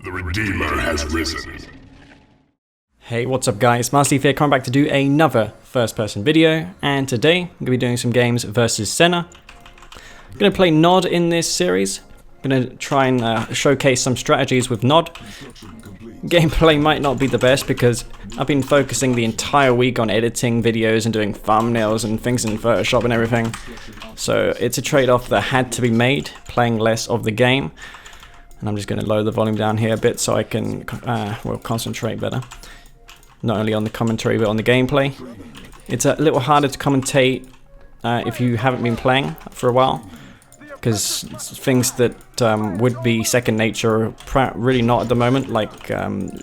The Redeemer has risen. Hey, what's up guys, Master here, coming back to do another first-person video, and today I'm going to be doing some games versus Senna. I'm going to play Nod in this series. I'm going to try and showcase some strategies with Nod. Gameplay might not be the best because I've been focusing the entire week on editing videos and doing thumbnails and things in Photoshop and everything. So it's a trade-off that had to be made, playing less of the game. And I'm just going to lower the volume down here a bit so I can concentrate better. Not only on the commentary but on the gameplay. It's a little harder to commentate if you haven't been playing for a while, because things that would be second nature are really not at the moment, like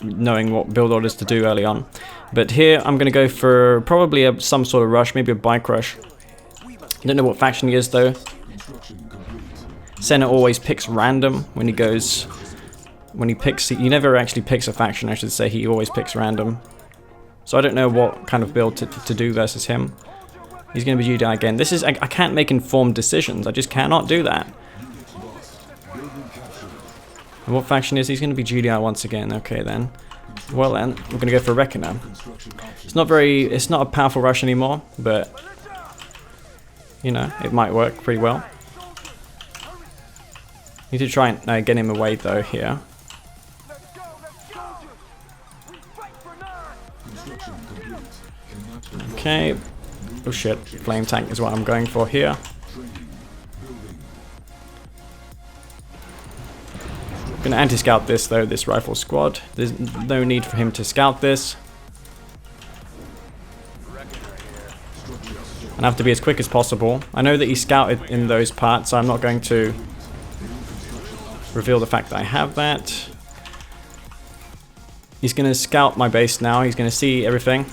knowing what build orders to do early on. But here I'm going to go for probably some sort of rush, maybe a bike rush. I don't know what faction he is though. Senna always picks random when he goes, he never actually picks a faction, I should say. He always picks random. So I don't know what kind of build to do versus him. He's going to be GDI again. This is, I can't make informed decisions. I just cannot do that. And what faction is he? He's going to be GDI once again. Okay then. Well then, we're going to go for Reckoner. It's not a powerful rush anymore, but you know, it might work pretty well. Need to try and get him away though here. Okay. Oh shit, flame tank is what I'm going for here. I'm gonna anti-scout this though, this rifle squad. There's no need for him to scout this. And I have to be as quick as possible. I know that he scouted in those parts, so I'm not going to reveal the fact that I have that. He's gonna scout my base now, he's gonna see everything.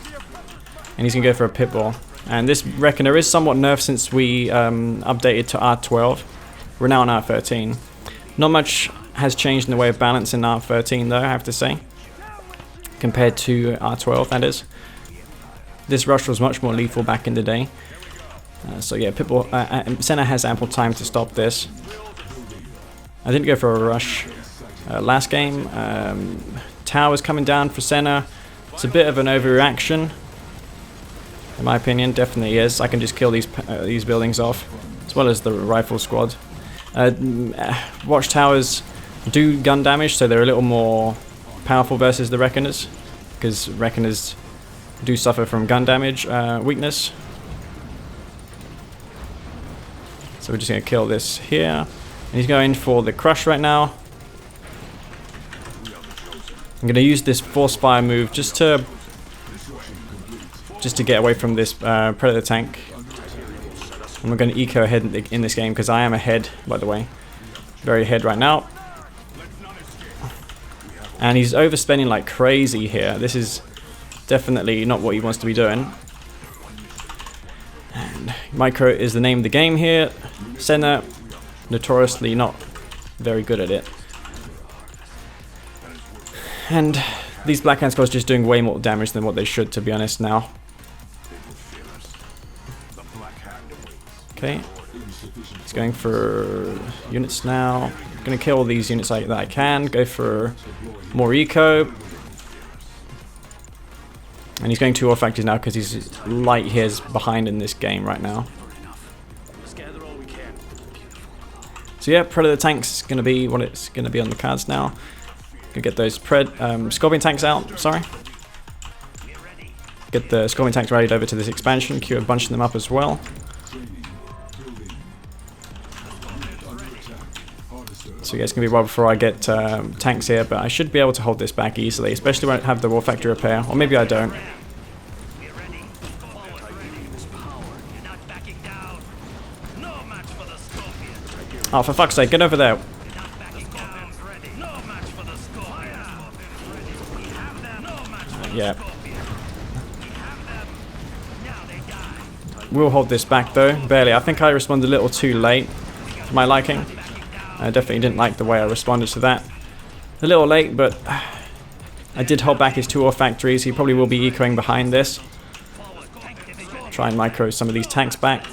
And he's gonna go for a pitbull. And this Reckoner is somewhat nerfed since we updated to R12. We're now on R13. Not much has changed in the way of balance in R13 though, I have to say. Compared to R12, that is. This rush was much more lethal back in the day. So yeah, pitbull, Senna has ample time to stop this. I didn't go for a rush last game. Tower's coming down for Senna. It's a bit of an overreaction. In my opinion, definitely is. I can just kill these buildings off, as well as the rifle squad. Watchtowers do gun damage, so they're a little more powerful versus the Reckoners, because Reckoners do suffer from gun damage weakness. So we're just going to kill this here. And he's going for the crush right now. I'm going to use this force fire move just to get away from this predator tank. And we're going to eco ahead in this game because I am ahead, by the way. Very ahead right now. And he's overspending like crazy here. This is definitely not what he wants to be doing. And Micro is the name of the game here. Senna, notoriously not very good at it. And these Black Hand Squads just doing way more damage than what they should, to be honest, now. Okay, he's going for units now. I'm gonna kill all these units that I can. Go for more eco. And he's going 2 ore factories now because he's light years behind in this game right now. So yeah, Predator tanks is gonna be what it's gonna be on the cards now. Gonna get those Scorpion tanks out, sorry. Get the Scorpion tanks rallied over to this expansion, queue a bunch of them up as well. So yeah, it's gonna be a while before I get tanks here, but I should be able to hold this back easily, especially when I have the War Factory repair, or maybe I don't. Oh, for fuck's sake, get over there. Yeah. We'll hold this back though, barely. I think I responded a little too late for my liking. I definitely didn't like the way I responded to that. A little late, but I did hold back his 2 ore factories. He probably will be ecoing behind this. Try and micro some of these tanks back.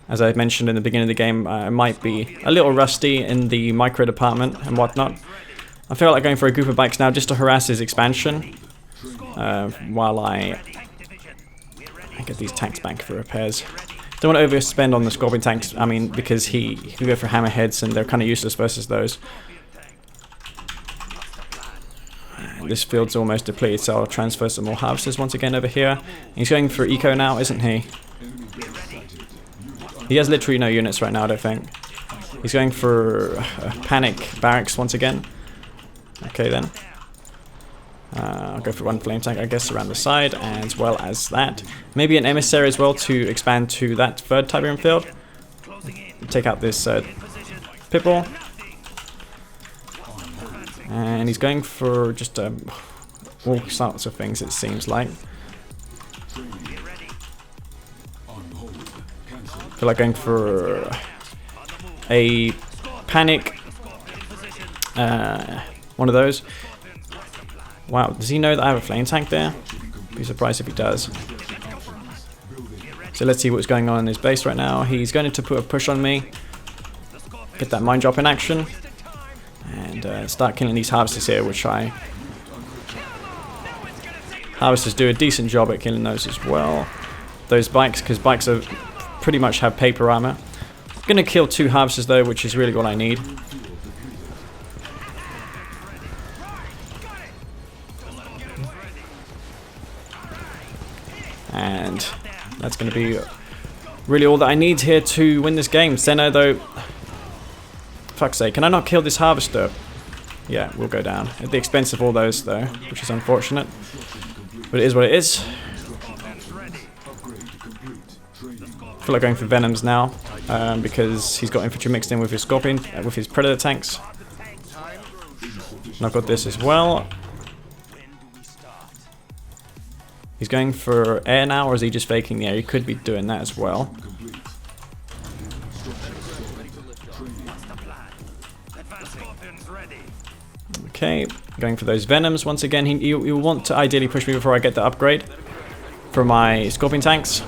As I mentioned in the beginning of the game, I might be a little rusty in the micro department and whatnot. I feel like going for a group of bikes now just to harass his expansion. While I get these tanks back for repairs. Don't want to overspend on the Scorpion tanks, I mean, because he can go for hammerheads and they're kind of useless versus those. This field's almost depleted, so I'll transfer some more harvesters once again over here. He's going for eco now, isn't he? He has literally no units right now, I don't think. He's going for panic barracks once again. Okay then. I'll go for one flame tank, I guess, around the side, as well as that. Maybe an emissary as well to expand to that third Tiberium field. Take out this Pipple. And he's going for just all sorts of things, it seems like. I feel like going for a panic. One of those. Wow, does he know that I have a flame tank there? Be surprised if he does. So let's see what's going on in his base right now. He's going to put a push on me. Get that mine drop in action. And start killing these harvesters here, which harvesters do a decent job at killing those as well. Those bikes, because bikes are pretty much have paper armor. I'm going to kill 2 harvesters though, which is really all I need. And that's going to be really all that I need here to win this game. Senna though, fuck's sake, can I not kill this harvester? Yeah, we'll go down. At the expense of all those though, which is unfortunate. But it is what it is. I feel like going for Venoms now, because he's got infantry mixed in with his Scorpion, with his Predator tanks. And I've got this as well. He's going for air now, or is he just faking the air? He could be doing that as well. Okay, going for those Venoms once again. He will want to ideally push me before I get the upgrade for my Scorpion tanks.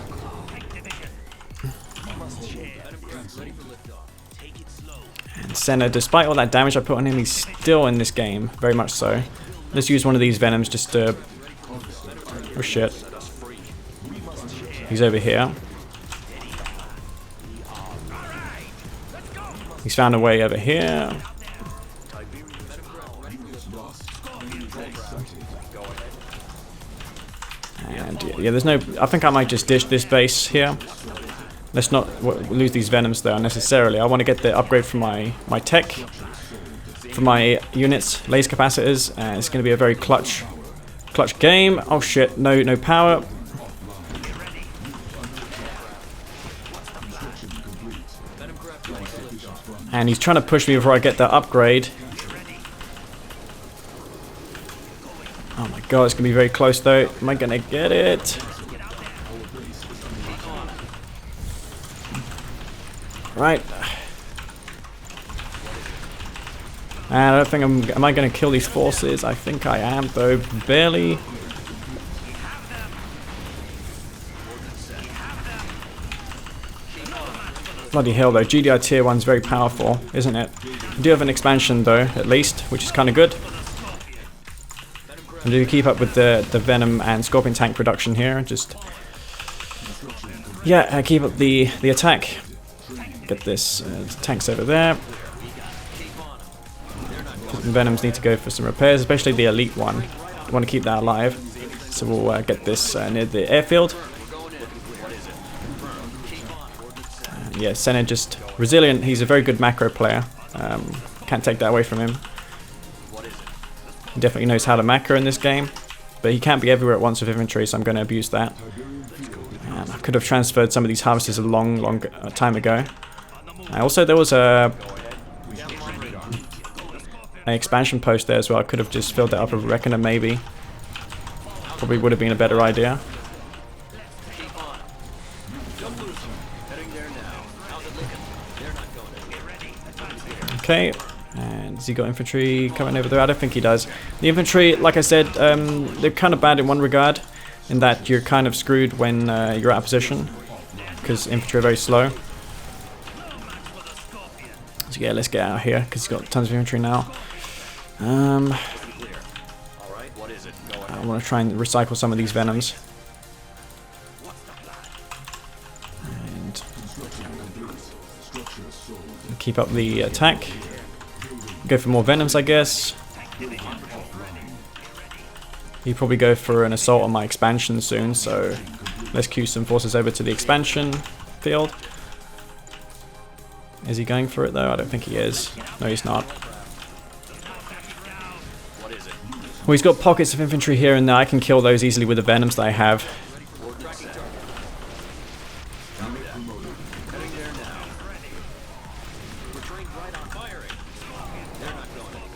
And Senna, despite all that damage I put on him, he's still in this game, very much so. Let's use one of these Venoms just to... Oh shit. He's over here. He's found a way over here. And yeah, there's no... I think I might just dish this base here. Let's not lose these Venoms though unnecessarily. I want to get the upgrade for my tech. For my units, laser capacitors. And it's going to be a very clutch game. Oh shit, no power. And he's trying to push me before I get that upgrade. Oh my god, it's gonna be very close though. Am I gonna get it? Right. And I don't think am I gonna kill these forces? I think I am though, barely. Bloody hell though, GDI tier 1's very powerful, isn't it? We do have an expansion though, at least, which is kind of good. And do keep up with the Venom and Scorpion tank production here, just... Yeah, keep up the attack. Get this tanks over there. The Venoms need to go for some repairs, especially the elite one. I want to keep that alive. So we'll get this near the airfield. Yeah, Senna just resilient. He's a very good macro player. Can't take that away from him. He definitely knows how to macro in this game, but he can't be everywhere at once with infantry, so I'm going to abuse that. I could have transferred some of these harvesters a long time ago. Also, there was an expansion post there as well. I could have just filled that up with a Reckoner maybe. Probably would have been a better idea. Okay, and has he got infantry coming over there? I don't think he does. The infantry, like I said, they're kind of bad in one regard, in that you're kind of screwed when you're out of position, because infantry are very slow. So yeah, let's get out of here, because he's got tons of infantry now. I want to try and recycle some of these venoms. And keep up the attack. Go for more venoms, I guess. He'd probably go for an assault on my expansion soon, so let's queue some forces over to the expansion field. Is he going for it though? I don't think he is. No, he's not. Well, he's got pockets of infantry here and there. I can kill those easily with the venoms that I have.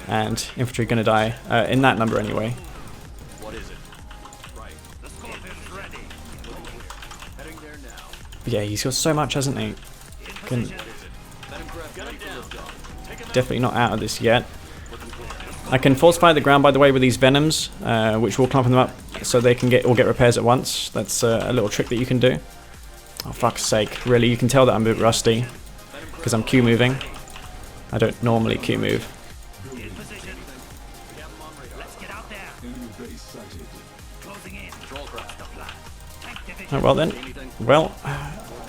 And infantry gonna die in that number anyway. Yeah, he's got so much, hasn't he? Definitely not out of this yet. I can falsify the ground, by the way, with these venoms, which will clump them up so they can get repairs at once. That's a little trick that you can do. Oh, fuck's sake. Really, you can tell that I'm a bit rusty because I'm Q moving. I don't normally Q move. Oh, well then. Well,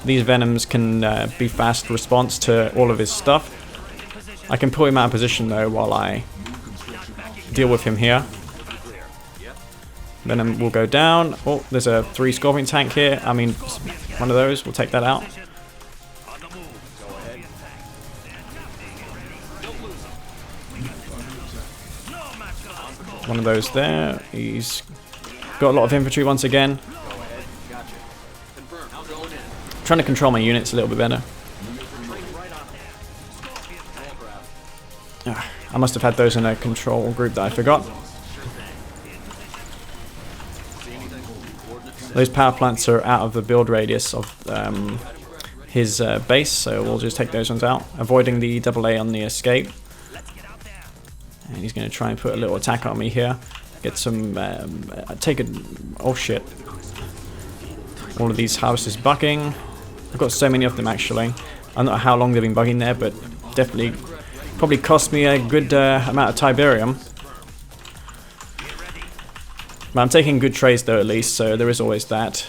these venoms can be fast response to all of his stuff. I can pull him out of position though while I deal with him here. Venom will go down. Oh, there's a 3 Scorpion tank here. I mean, one of those. We'll take that out. One of those there. He's got a lot of infantry once again. Trying to control my units a little bit better. I must have had those in a control group that I forgot. Those power plants are out of the build radius of his base, so we'll just take those ones out, avoiding the AA on the escape. And he's going to try and put a little attack on me here. Get some... oh shit. All of these harvesters bucking. I've got so many of them actually. I don't know how long they've been bugging there, but definitely probably cost me a good amount of Tiberium. But I'm taking good trades though at least, so there is always that.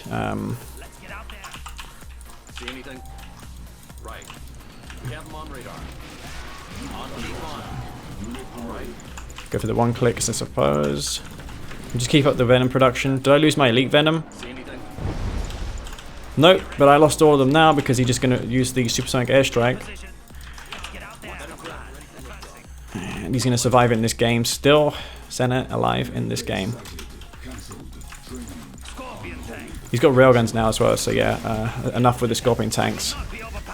Go for the 1 clicks I suppose. And just keep up the venom production. Did I lose my elite venom? Nope, but I lost all of them now because he's just going to use the supersonic airstrike. And he's going to survive in this game still. Senna alive in this game. He's got railguns now as well, so yeah, enough with the Scorpion tanks.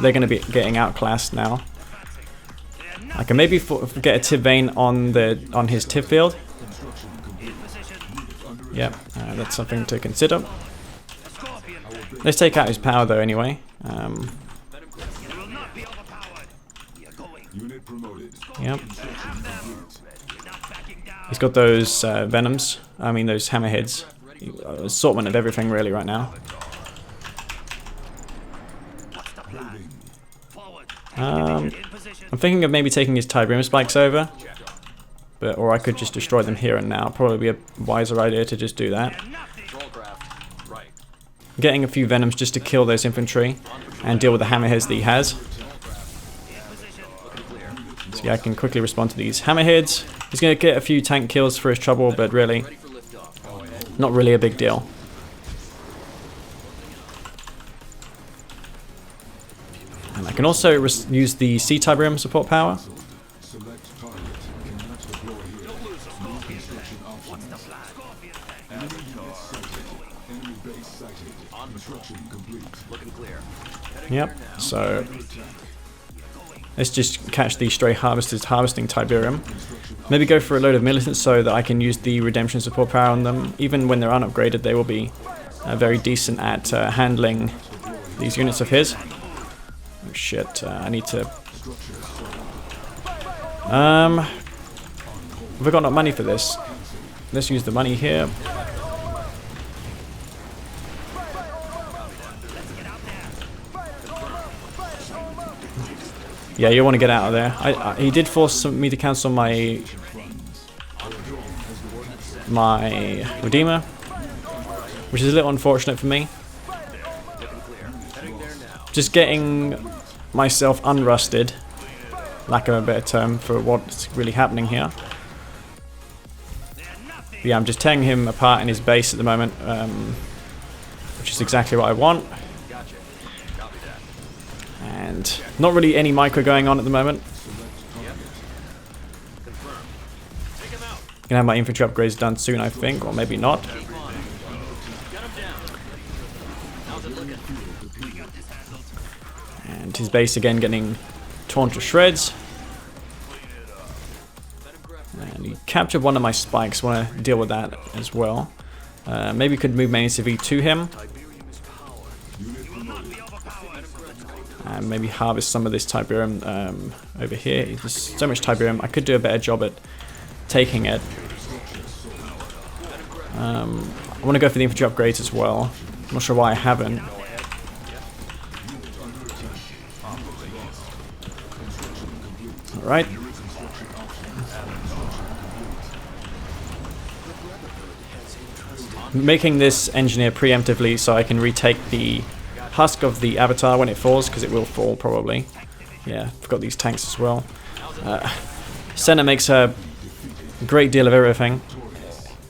They're going to be getting outclassed now. I can maybe get a Tib Vane on his Tib field. Yep, that's something to consider. Let's take out his power though anyway. Yep. He's got those venoms, I mean those hammerheads. Assortment of everything really right now. I'm thinking of maybe taking his Tiberium spikes over. Or I could just destroy them here and now. Probably be a wiser idea to just do that. Getting a few venoms just to kill those infantry and deal with the hammerheads that he has. So yeah, I can quickly respond to these hammerheads. He's going to get a few tank kills for his trouble, but really, not really a big deal. And I can also use the C-Tiberium support power. Yep, so let's just catch these stray harvesters harvesting Tiberium. Maybe go for a load of militants so that I can use the redemption support power on them. Even when they're unupgraded, they will be very decent at handling these units of his. Oh shit, I need to... have I got enough money for this? Let's use the money here. Yeah, you want to get out of there. He did force me to cancel my my Redeemer, which is a little unfortunate for me. Just getting myself unrusted, lack of a better term for what's really happening here. But yeah, I'm just tearing him apart in his base at the moment, which is exactly what I want. And not really any micro going on at the moment. Gonna have my infantry upgrades done soon, I think, or maybe not. And his base again getting torn to shreds. And he captured one of my spikes. Want to deal with that as well. Maybe could move my ACV to him. And maybe harvest some of this Tiberium over here. There's so much Tiberium. I could do a better job at taking it. I want to go for the infantry upgrades as well. I'm not sure why I haven't. Alright. Making this engineer preemptively so I can retake the husk of the avatar when it falls, because it will fall probably. Yeah, forgot these tanks as well. Senna makes a great deal of everything.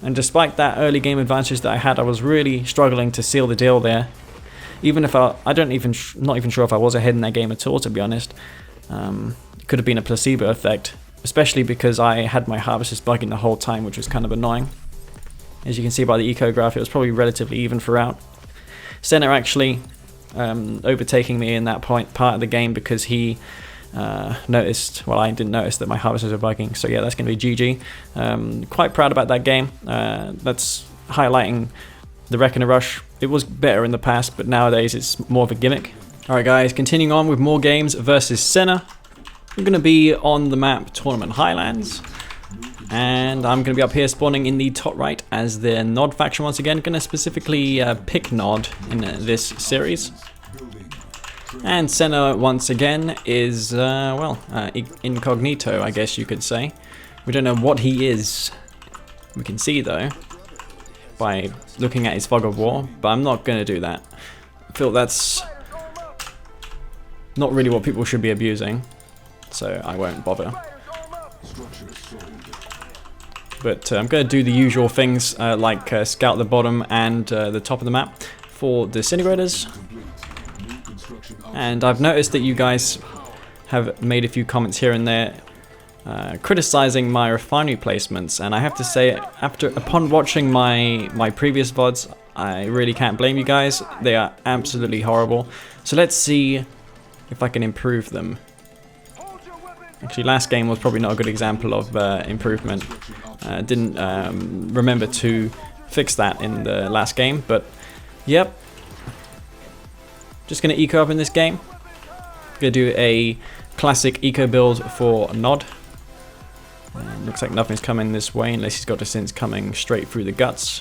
And despite that early game advantage that I had, I was really struggling to seal the deal there. Even if not even sure if I was ahead in that game at all, to be honest. It could have been a placebo effect, especially because I had my harvesters bugging the whole time, which was kind of annoying. As you can see by the eco graph, it was probably relatively even throughout. Senna actually overtaking me in that part of the game because he noticed, well, I didn't notice that my harvesters were bugging, so yeah, that's going to be GG. Quite proud about that game. That's highlighting the Wreck and a Rush. It was better in the past, but nowadays it's more of a gimmick. Alright guys, continuing on with more games versus Senna. I'm going to be on the map Tournament Highlands. And I'm going to be up here spawning in the top right as the Nod faction once again. Going to specifically pick Nod in this series. And Senna once again is, incognito, I guess you could say. We don't know what he is. We can see though, by looking at his fog of war, but I'm not going to do that. I feel that's not really what people should be abusing, so I won't bother. But I'm going to do the usual things like scout the bottom and the top of the map for disintegrators. And I've noticed that you guys have made a few comments here and there criticizing my refinery placements, and I have to say, upon watching my previous VODs, I really can't blame you guys. They are absolutely horrible. So let's see if I can improve them. Actually, last game was probably not a good example of improvement. Didn't remember to fix that in the last game, but yep. Just going to eco up in this game. Going to do a classic eco build for Nod. Looks like nothing's coming this way unless he's got a sense coming straight through the guts,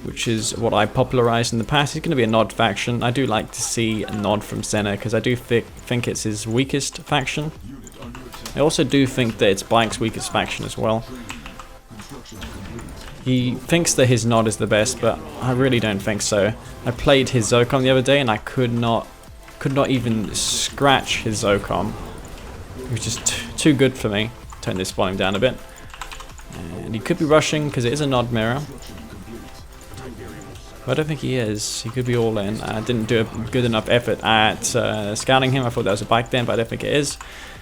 which is what I popularized in the past. It's going to be a Nod faction. I do like to see a Nod from Senna because I do think it's his weakest faction. I also do think that it's Bike's weakest faction as well. He thinks that his Nod is the best, but I really don't think so. I played his Zocom the other day and I could not even scratch his Zocom. It was just too good for me. Turn this volume down a bit. And he could be rushing because it is a Nod mirror. But I don't think he is. He could be all in. I didn't do a good enough effort at scouting him. I thought that was a bike then, but I don't think it is.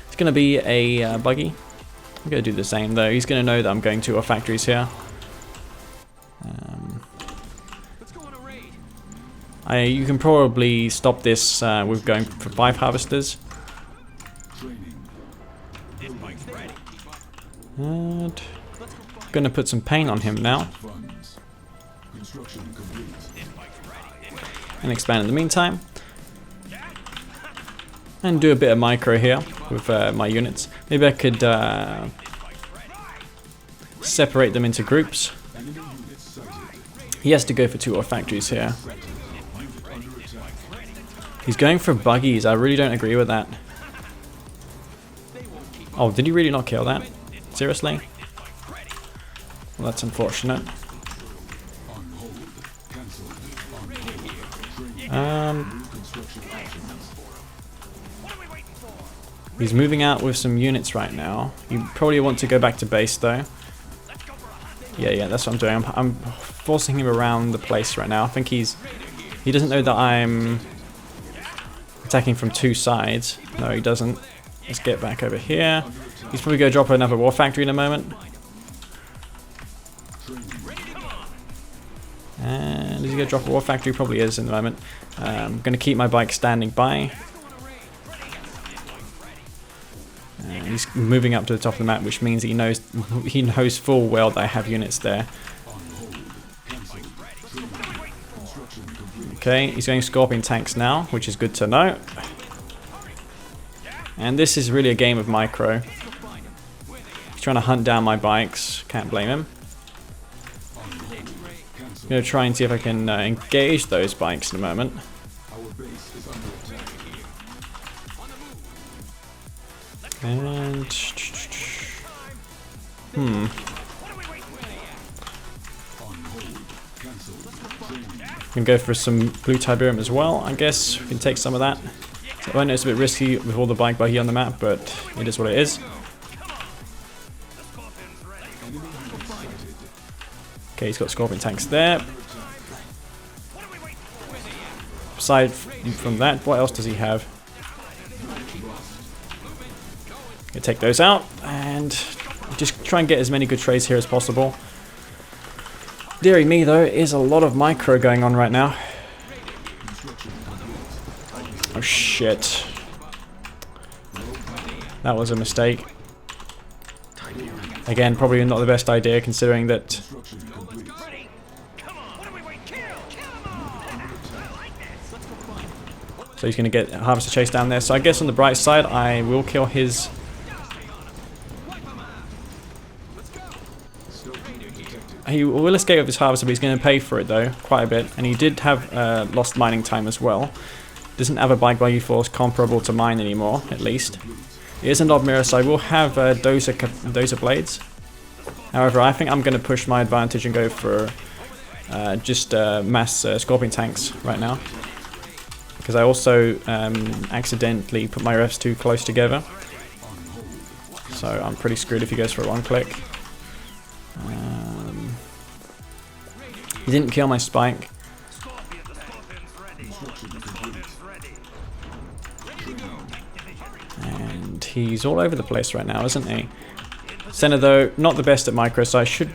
It's going to be a buggy. I'm going to do the same though. He's going to know that I'm going to our factories here. You can probably stop this with going for 5 harvesters. And I'm going to put some paint on him now. And expand in the meantime. And do a bit of micro here with my units. Maybe I could separate them into groups. He has to go for 2 ore factories here. He's going for buggies. I really don't agree with that. Oh, did he really not kill that? Seriously? Well, that's unfortunate. He's moving out with some units right now. You probably want to go back to base though. Yeah, that's what I'm doing. I'm forcing him around the place right now. I think he doesn't know that I'm attacking from two sides. No, he doesn't. Let's get back over here. He's probably going to drop another war factory in a moment. And is he going to drop a war factory? Probably is in the moment. I'm going to keep my bike standing by. And he's moving up to the top of the map, which means he knows full well that I have units there. Okay, he's going Scorpion tanks now, which is good to know. And this is really a game of micro. He's trying to hunt down my bikes. Can't blame him. I'm going to try and see if I can engage those bikes in a moment. And... I'm going to go for some blue Tiberium as well. I guess we can take some of that. So I know it's a bit risky with all the bike buggy on the map, but it is what it is. Okay, he's got Scorpion tanks there. Aside from that, what else does he have? Gonna take those out and just try and get as many good trades here as possible. Deary me though, is a lot of micro going on right now. Oh shit. That was a mistake. Again, probably not the best idea considering that... So he's going to get Harvester Chase down there. So I guess on the bright side, I will kill his... He will escape with his Harvester, but he's going to pay for it though, quite a bit. And he did have lost mining time as well. Doesn't have a bike buggy force comparable to mine anymore, at least. It is an odd mirror, so I will have dozer blades. However, I think I'm going to push my advantage and go for just mass Scorpion tanks right now. Because I also accidentally put my refs too close together. So I'm pretty screwed if he goes for a one-click. He didn't kill my spike. And he's all over the place right now, isn't he? Senna though, not the best at micro, so I should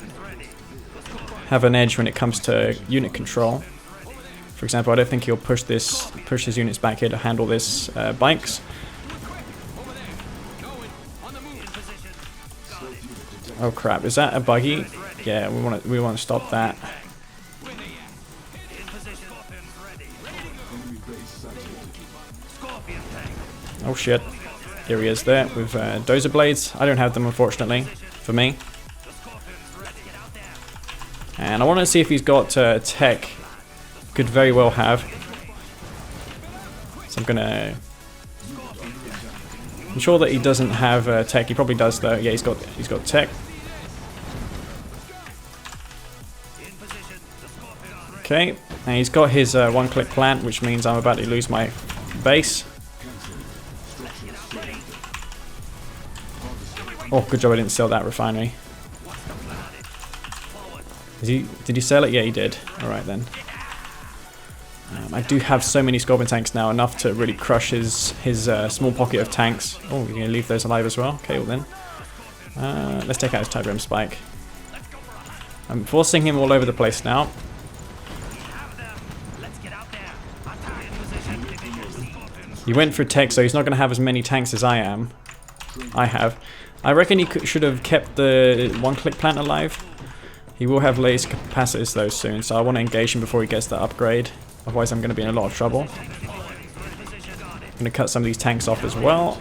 have an edge when it comes to unit control. For example, I don't think he'll push his units back here to handle this bikes. Oh crap! Is that a buggy? Yeah, we want to stop that. Oh shit! Here he is there with dozer blades. I don't have them unfortunately for me. And I want to see if he's got tech. Could very well have. So I'm gonna ensure that he doesn't have tech. He probably does though. Yeah, he's got tech. Okay, and he's got his one-click plant, which means I'm about to lose my base. Oh, good job I didn't sell that refinery. Did he sell it? Yeah, he did. All right then. I do have so many Scorpion tanks now, enough to really crush his small pocket of tanks. Oh, you're going to leave those alive as well? Okay, well then. Let's take out his Tiberium spike. I'm forcing him all over the place now. He went for tech, so he's not going to have as many tanks as I have. I reckon he should have kept the one-click plant alive. He will have laser capacitors though soon, so I want to engage him before he gets that upgrade. Otherwise I'm going to be in a lot of trouble. I'm going to cut some of these tanks off as well.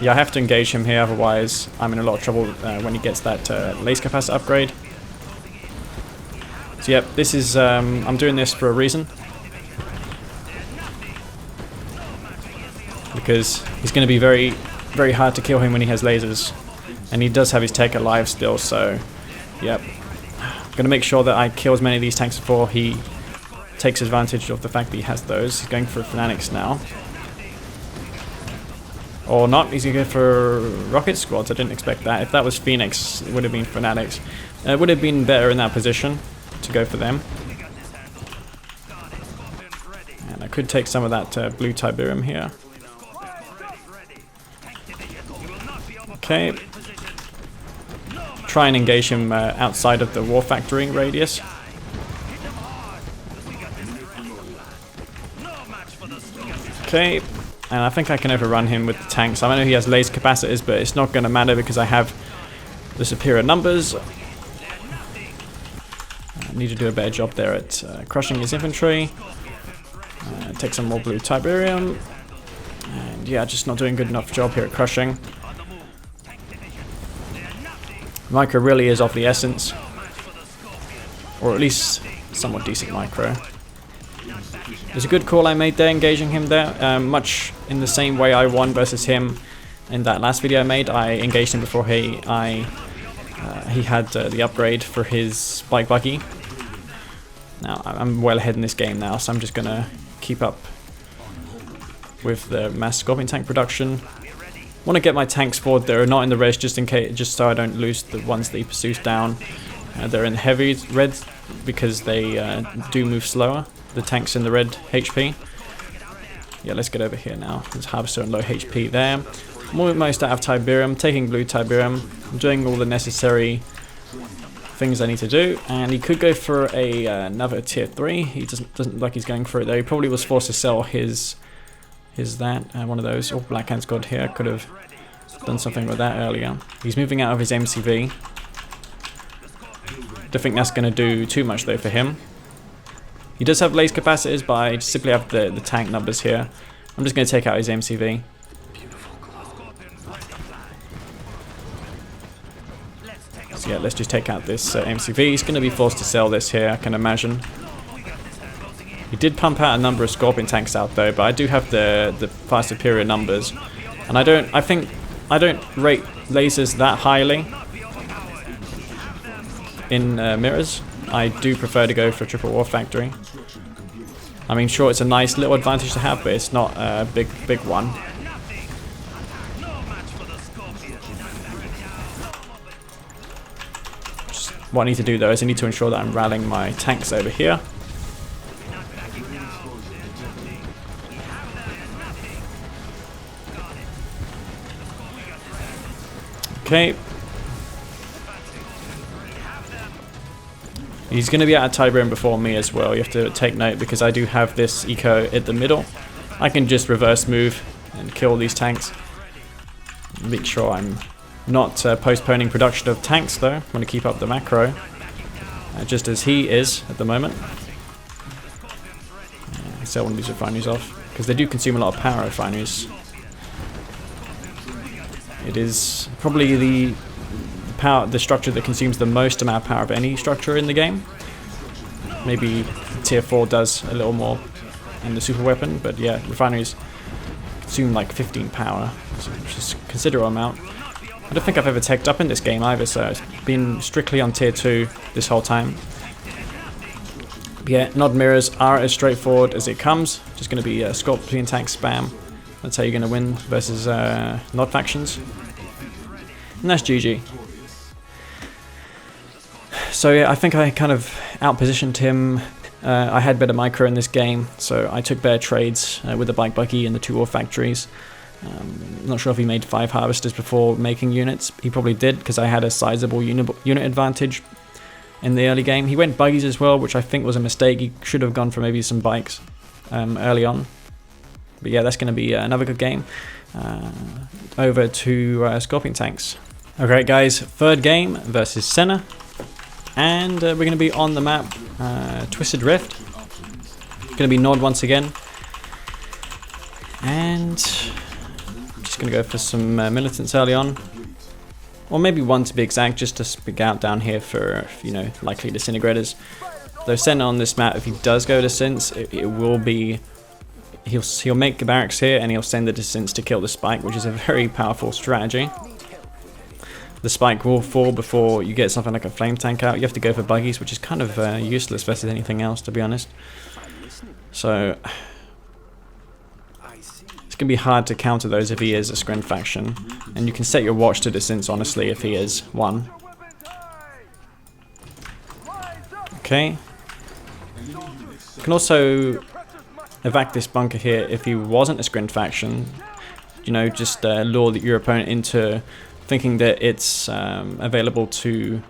Yeah, I have to engage him here, otherwise I'm in a lot of trouble when he gets that laser capacitor upgrade. So yep, this is, I'm doing this for a reason. Because he's going to be very, very hard to kill him when he has lasers. And he does have his tech alive still, so yep. Gonna make sure that I kill as many of these tanks before he takes advantage of the fact that he has those. He's going for Fanatics now. Or not, he's gonna go for Rocket Squads. I didn't expect that. If that was Phoenix, it would have been Fanatics. It would have been better in that position to go for them. And I could take some of that blue Tiberium here. Okay. Try and engage him outside of the war factory radius. Okay. And I think I can overrun him with the tanks. I know he has laser capacitors, but it's not going to matter because I have the superior numbers. I need to do a better job there at crushing his infantry. Take some more blue Tiberium. And yeah, just not doing a good enough job here at crushing. Micro really is of the essence. Or at least somewhat decent micro. It's a good call I made there, engaging him there. Much in the same way I won versus him in that last video I made. I engaged him before he had the upgrade for his bike buggy. Now I'm well ahead in this game now, so I'm just gonna keep up with the mass Scorpion tank production. Want to get my tanks forward that are not in the res, just in case, just so I don't lose the ones that he pursues down. They're in heavy red because they do move slower. The tanks in the red HP. Yeah, let's get over here now. There's Harvester and low HP there. I'm almost out of Tiberium, taking blue Tiberium. I'm doing all the necessary things I need to do, and he could go for another tier 3. He doesn't look like he's going for it though. He probably was forced to sell his one of those. Oh, Black Hand's God here. Could have done something with that earlier. He's moving out of his MCV. Don't think that's going to do too much though for him. He does have laser capacitors, but I simply have the tank numbers here. I'm just going to take out his MCV. So yeah, let's just take out this MCV. He's going to be forced to sell this here, I can imagine. He did pump out a number of Scorpion tanks out though, but I do have the far superior numbers. And I don't rate lasers that highly in mirrors. I do prefer to go for triple war factory. I mean, sure, it's a nice little advantage to have, but it's not a big one. What I need to do though is I need to ensure that I'm rallying my tanks over here. Okay. He's going to be out of Tiberium before me as well. You have to take note because I do have this eco at the middle. I can just reverse move and kill these tanks. Make sure I'm not postponing production of tanks though. I'm going to keep up the macro. Just as he is at the moment. Sell one of these refineries off because they do consume a lot of power, refineries. It is probably the structure that consumes the most amount of power of any structure in the game. Maybe tier 4 does a little more in the super weapon, but yeah, refineries consume like 15 power, which is a considerable amount. I don't think I've ever teched up in this game either, so it's been strictly on tier 2 this whole time. But yeah, nod mirrors are as straightforward as it comes. Just going to be Scorpion tank spam. That's how you're going to win versus nod factions. And that's GG. So yeah, I think I kind of outpositioned him. I had better micro in this game, so I took better trades with the bike buggy and the 2 war factories. Not sure if he made 5 harvesters before making units. He probably did, because I had a sizable unit advantage in the early game. He went buggies as well, which I think was a mistake. He should have gone for maybe some bikes early on. But yeah, that's going to be another good game. Over to Scorpion tanks. Okay guys, third game versus Senna. And we're going to be on the map Twisted Rift. Going to be Nod once again. And I'm just going to go for some militants early on. Or maybe one to be exact, just to speak out down here for, you know, likely disintegrators. Though Senna on this map, if he does go to Synths, it will be... He'll make barracks here and he'll send the Synths to kill the spike, which is a very powerful strategy. the spike will fall before you get something like a flame tank out. You have to go for buggies, which is kind of useless versus anything else, to be honest. So it's going to be hard to counter those if he is a Scrin faction. And you can set your watch to distance, honestly, if he is one. Okay. You can also evac this bunker here if he wasn't a Scrin faction. You know, just lure your opponent into thinking that it's available to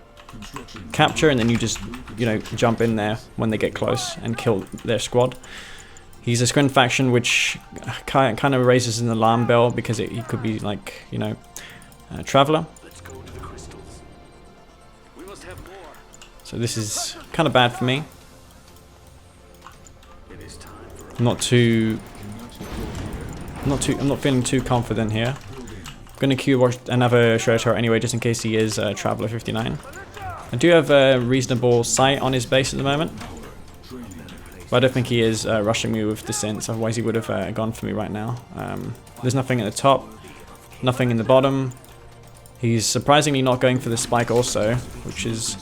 capture, and then you just, you know, jump in there when they get close and kill their squad. He's a Scrin faction, which kind of raises an alarm bell because he could be like, you know, a traveler. So this is kind of bad for me. I'm not feeling too confident here. I'm gonna queue watch another show turret anyway, just in case he is Traveler 59. I do have a reasonable sight on his base at the moment, but I don't think he is rushing me with descents. Otherwise, he would have gone for me right now. There's nothing at the top, nothing in the bottom. He's surprisingly not going for the spike also, which is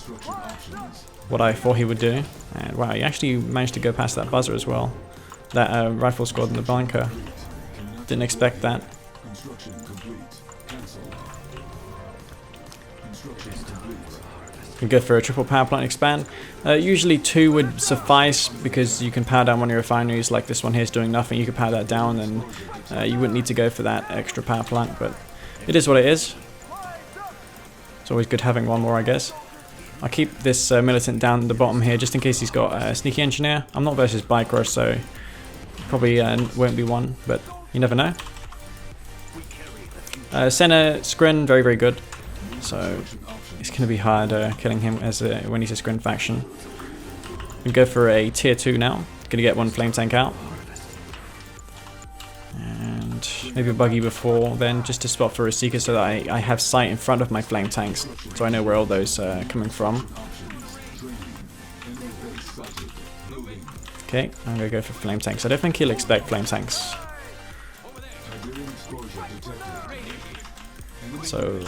what I thought he would do. And wow, he actually managed to go past that buzzer as well. That rifle squad in the bunker. Didn't expect that. Can go for a triple power plant expand. Usually 2 would suffice because you can power down one of your refineries. Like this one here is doing nothing. You can power that down, and you wouldn't need to go for that extra power plant. But it is what it is. It's always good having one more, I guess. I'll keep this militant down the bottom here just in case he's got a sneaky engineer. I'm not versus biker, so probably won't be one, but you never know. Senna, Scrin, very, very good. So it's going to be hard killing him as when he's a Scrin faction. We go for a tier 2 now. Going to get one flame tank out. And maybe a buggy before then, just to spot for a seeker so that I have sight in front of my flame tanks, so I know where all those are coming from. Okay, I'm going to go for flame tanks. I don't think he'll expect flame tanks. So,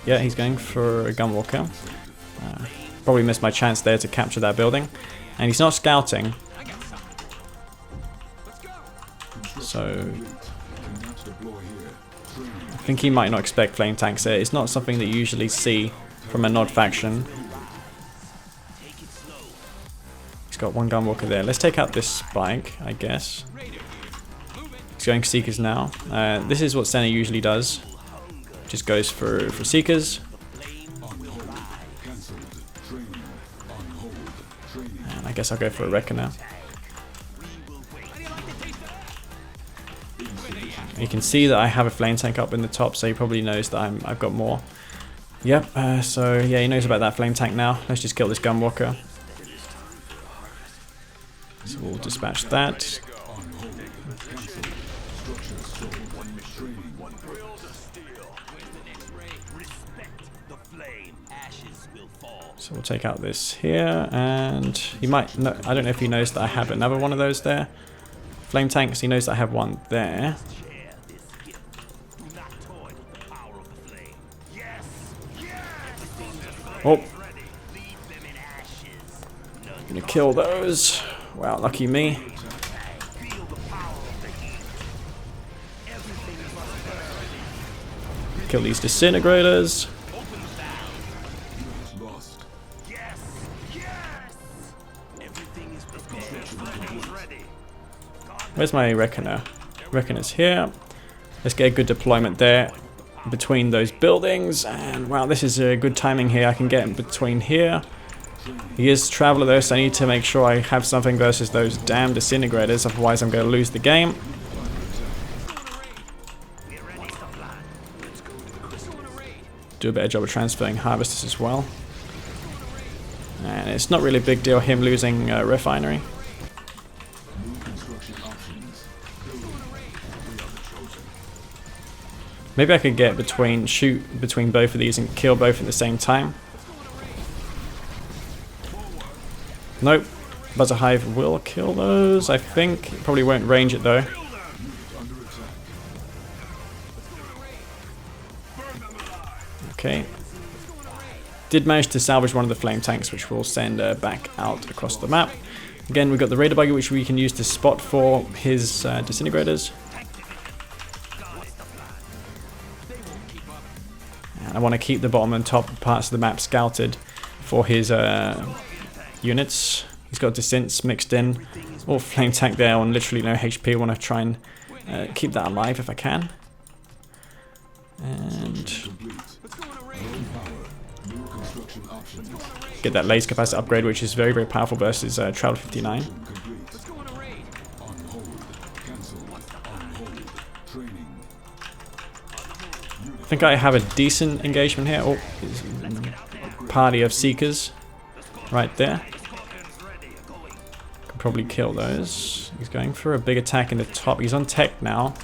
yeah, he's going for a gunwalker. Probably missed my chance there to capture that building. And he's not scouting. So, I think he might not expect flame tanks there. It's not something that you usually see from a Nod faction. He's got one gunwalker there. Let's take out this spike, I guess. He's going Seekers now. This is what Senna usually does. Just goes for Seekers. And I guess I'll go for a Wrecker now. You can see that I have a flame tank up in the top, so he probably knows that I've got more. Yep, so yeah, he knows about that flame tank now. Let's just kill this gunwalker. So we'll dispatch that. So we'll take out this here, and he might know, I don't know if he knows that I have another one of those there. Flame tanks, he knows that I have one there. Oh, gonna kill those. Wow, lucky me. Kill these disintegrators. Where's my Reckoner? Reckoner's here. Let's get a good deployment there between those buildings. And wow, this is a good timing here. I can get in between here. He is Traveler though, so I need to make sure I have something versus those damn disintegrators. Otherwise I'm going to lose the game. Do a better job of transferring harvesters as well. And it's not really a big deal him losing refinery. Maybe I could get shoot between both of these and kill both at the same time. Nope. Buzzer Hive will kill those, I think. It probably won't range it though. Okay. Did manage to salvage one of the flame tanks, which we'll send back out across the map. Again, we've got the radar buggy, which we can use to spot for his disintegrators. And I want to keep the bottom and top parts of the map scouted for his units. He's got descents mixed in. All flame tank there on literally no HP. I want to try and keep that alive if I can. And get that laser capacitor upgrade, which is very, very powerful versus Travel 59. I think I have a decent engagement here. Oh, party of Seekers right there. Can probably kill those. He's going for a big attack in the top. He's on tech now.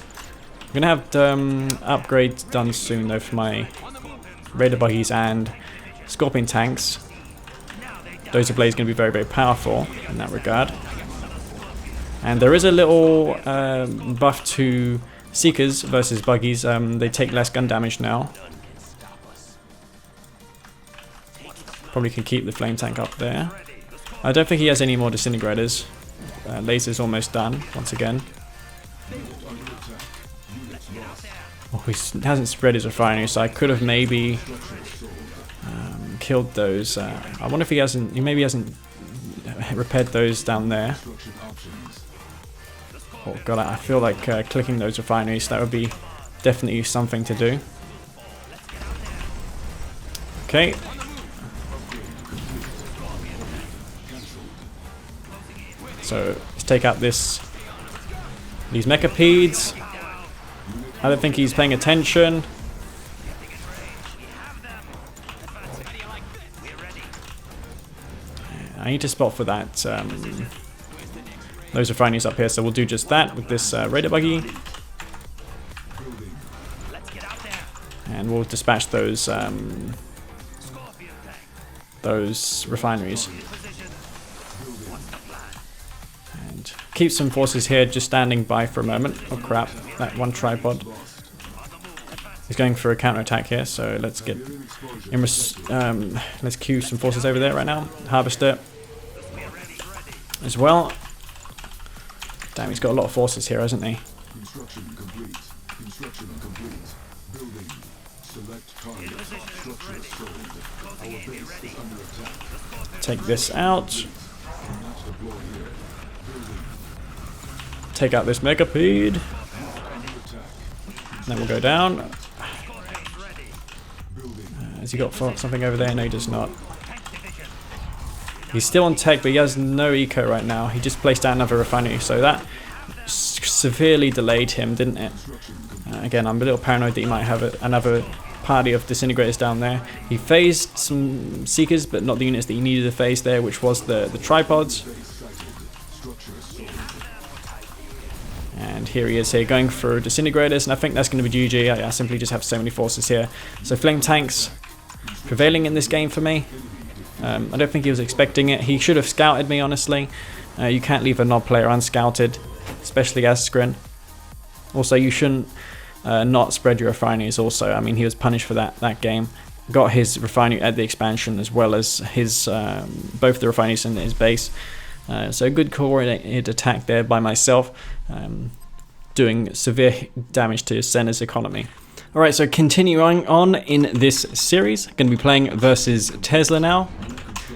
I'm gonna have upgrades done soon though for my radar buggies and scorpion tanks. Dozer Blade is going to be very, very powerful in that regard. And there is a little buff to Seekers versus buggies. They take less gun damage now. Probably can keep the flame tank up there. I don't think he has any more disintegrators. Laser's almost done once again. Oh, he hasn't spread his refinery, so I could have maybe killed those. I wonder if he hasn't. He maybe hasn't repaired those down there. Oh god, I feel like clicking those refineries. That would be definitely something to do. Okay. So let's take out these mechapeds. I don't think he's paying attention. I need to spot for that. Those refineries up here, so we'll do just that with this radar buggy. And we'll dispatch those refineries. And keep some forces here just standing by for a moment. Oh crap, that one tripod. He's going for a counterattack here, so let's get let's queue some forces over there right now. Harvester as well. Damn, he's got a lot of forces here, hasn't he? Construction complete. Construction complete. Building. Select target. Structure sold. Our base is under attack. Take this out. Take out this megapede. Then we'll go down. Has he got something over there? No, he does not. He's still on tech, but he has no eco right now. He just placed down another refinery, so that severely delayed him, didn't it? Again, I'm a little paranoid that he might have another party of disintegrators down there. He phased some Seekers, but not the units that he needed to phase there, which was the tripods. And here he is here going for disintegrators, and I think that's going to be GG. I simply just have so many forces here. So flame tanks prevailing in this game for me. I don't think he was expecting it. He should have scouted me, honestly. You can't leave a nod player unscouted, especially as Scrin. Also, you shouldn't not spread your refineries also. I mean, he was punished for that game. Got his refinery at the expansion as well as his both the refineries and his base. So good coordinated attack there by myself, doing severe damage to Senna's economy. Alright, so continuing on in this series, going to be playing versus Tesla now,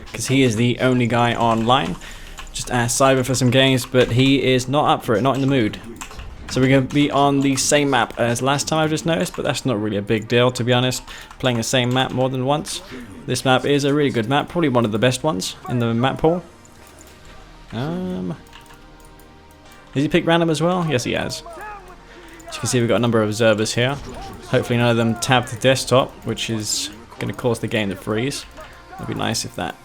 because he is the only guy online. Just asked Cyber for some games, but he is not up for it, not in the mood. So we're going to be on the same map as last time, I've just noticed, but that's not really a big deal, to be honest. Playing the same map more than once. This map is a really good map, probably one of the best ones in the map pool. Has he picked random as well? Yes, he has. As you can see, we've got a number of observers here. Hopefully none of them tab the desktop, which is going to cause the game to freeze. It'd be nice if that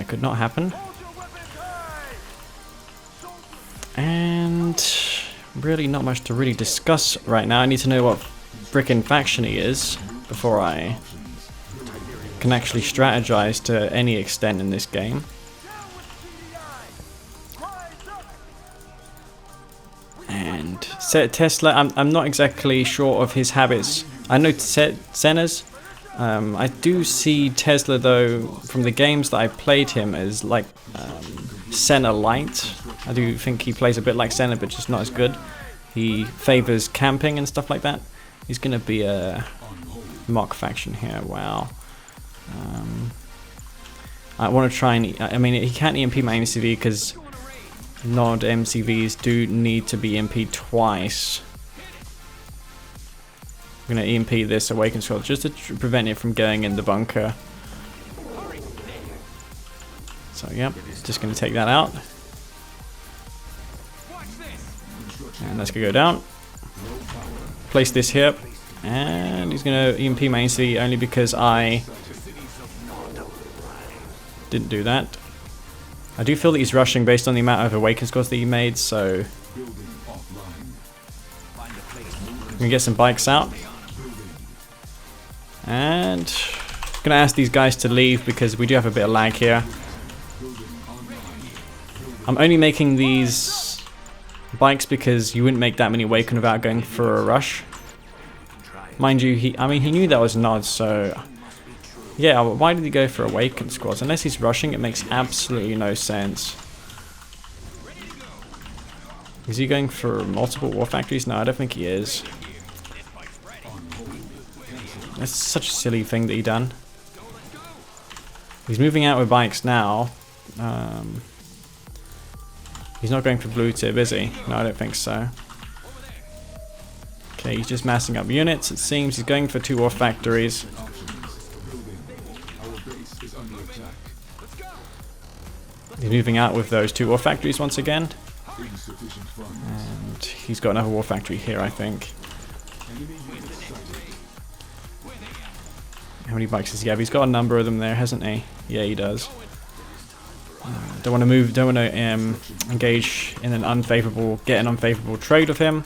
could not happen. And really not much to really discuss right now. I need to know what frickin' faction he is before I can actually strategize to any extent in this game. And Tesla, I'm not exactly sure of his habits. I know Senna's, I do see Tesla though, from the games that I played him, as like Senna light. I do think he plays a bit like Senna, but just not as good. He favors camping and stuff like that. He's gonna be a mock faction here. Wow. I want to try and, I mean, he can't EMP my MCV because Nod MCVs do need to be EMP'd twice. I'm going to EMP this Awakened Squad just to prevent it from going in the bunker. So, yep, just going to take that out. And that's going to go down. Place this here. And he's going to EMP my MCV only because I didn't do that. I do feel that he's rushing based on the amount of Awakened Squads that he made, so I'm gonna get some bikes out. And I'm gonna ask these guys to leave because we do have a bit of lag here. I'm only making these bikes because you wouldn't make that many Awakened without going for a rush. Mind you, he knew that was Nod, so yeah, why did he go for Awakened Squads? Unless he's rushing, it makes absolutely no sense. Is he going for multiple war factories? No, I don't think he is. That's such a silly thing that he done. He's moving out with bikes now. He's not going for blue tip, is he? No, I don't think so. Okay, he's just massing up units, it seems. He's going for 2 war factories. He's moving out with those 2 war factories once again. And he's got another war factory here, I think. How many bikes does he have? He's got a number of them there, hasn't he? Yeah, he does. Don't want to move, don't want to engage in an unfavorable, get an unfavorable trade with him.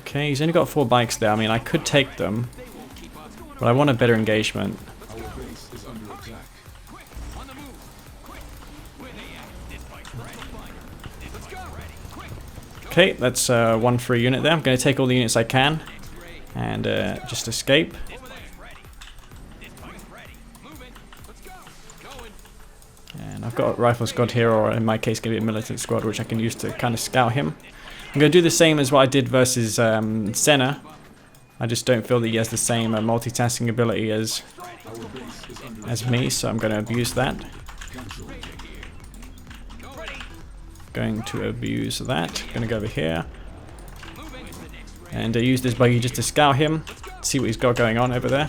Okay, he's only got 4 bikes there. I mean, I could take them, but I want a better engagement. Okay, that's 1 free unit there. I'm going to take all the units I can and just escape. And I've got a rifle squad here, or in my case, going to be a militant squad, which I can use to kind of scout him. I'm going to do the same as what I did versus Senna. I just don't feel that he has the same multitasking ability as me, so I'm going to abuse that. Going to abuse that. Going to go over here and use this buggy just to scout him, see what he's got going on over there.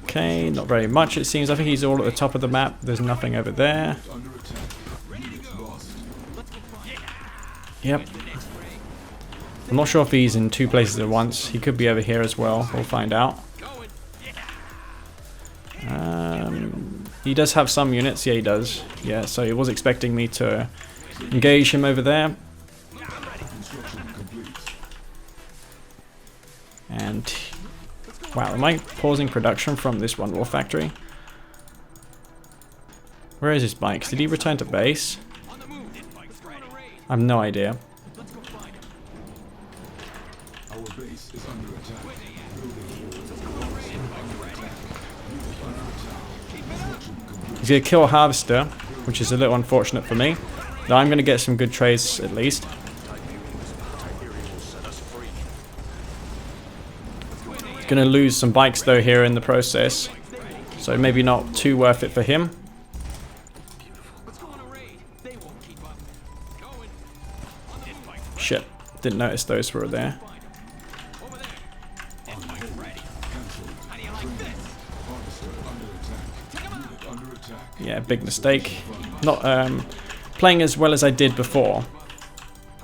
Okay, not very much it seems. I think he's all at the top of the map. There's nothing over there. Yep. I'm not sure if he's in 2 places at once. He could be over here as well. We'll find out. He does have some units. Yeah, he does. Yeah, so he was expecting me to engage him over there. And wow, am I pausing production from this 1 war factory? Where is his bikes? Did he return to base? I have no idea. He's going to kill a harvester, which is a little unfortunate for me. Now I'm going to get some good trades at least. He's going to lose some bikes though here in the process, so maybe not too worth it for him. Shit, didn't notice those were there. Yeah, big mistake. Not playing as well as I did before,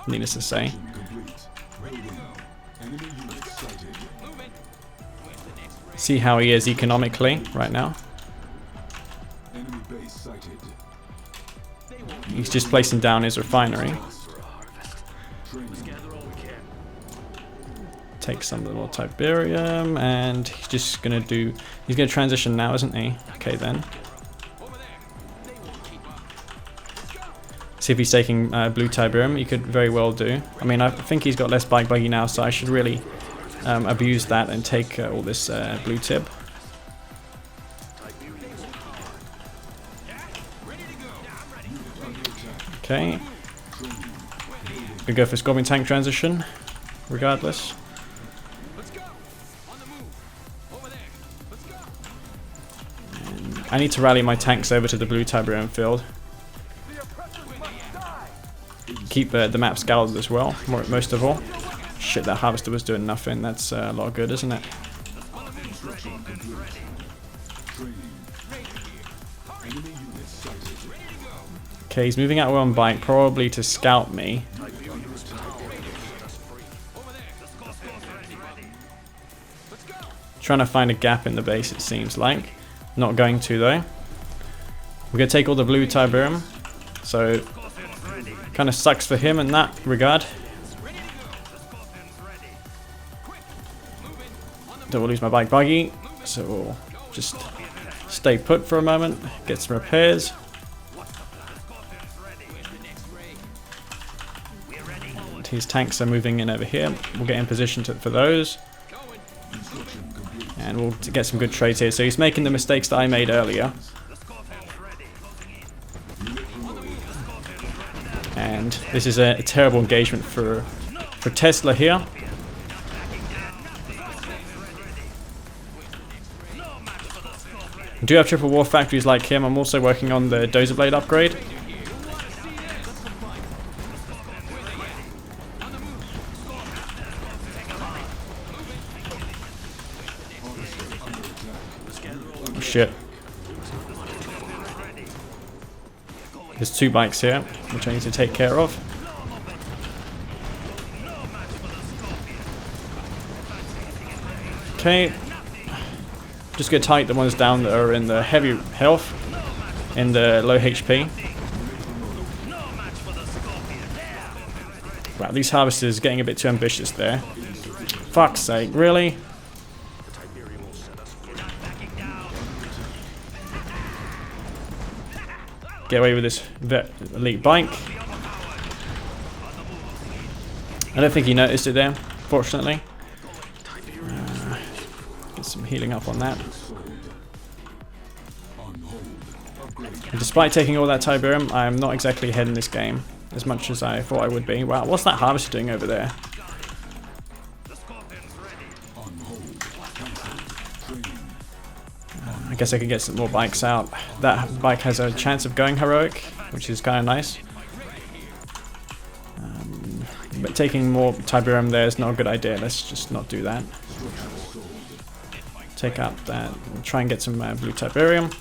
needless to say. See how he is economically right now. He's just placing down his refinery. Take some of the more Tiberium, and he's just gonna do. He's gonna transition now, isn't he? Okay then. See if he's taking blue Tiberium. He could very well do. I mean, I think he's got less bike buggy now, so I should really abuse that and take all this blue tib. Okay. We go for Scorpion tank transition, regardless. And I need to rally my tanks over to the blue Tiberium field. Keep the map scouted as well, most of all. Shit, that harvester was doing nothing. That's a lot of good, isn't it? Okay, he's moving out on bike, probably to scout me. Trying to find a gap in the base, it seems like. Not going to, though. We're going to take all the blue Tiberium. So, kind of sucks for him in that regard. Don't want to lose my bike buggy. So, we'll just stay put for a moment. Get some repairs. His tanks are moving in over here. We'll get in position for those. And we'll get some good trades here. So he's making the mistakes that I made earlier. And this is a terrible engagement for Tesla here. I do have triple war factories like him. I'm also working on the Dozer Blade upgrade. Shit. There's 2 bikes here, which I need to take care of. Okay. Just gonna target the ones down that are in the heavy health, in the low HP. Wow, these harvesters are getting a bit too ambitious there. Fuck's sake, really? Get away with this elite bike. I don't think he noticed it there, fortunately. Get some healing up on that. And despite taking all that Tiberium, I'm not exactly ahead in this game as much as I thought I would be. Wow, what's that harvester doing over there? I guess I could get some more bikes out. That bike has a chance of going heroic, which is kind of nice. But taking more Tiberium there is not a good idea. Let's just not do that. Take out that. Try and get some blue Tiberium.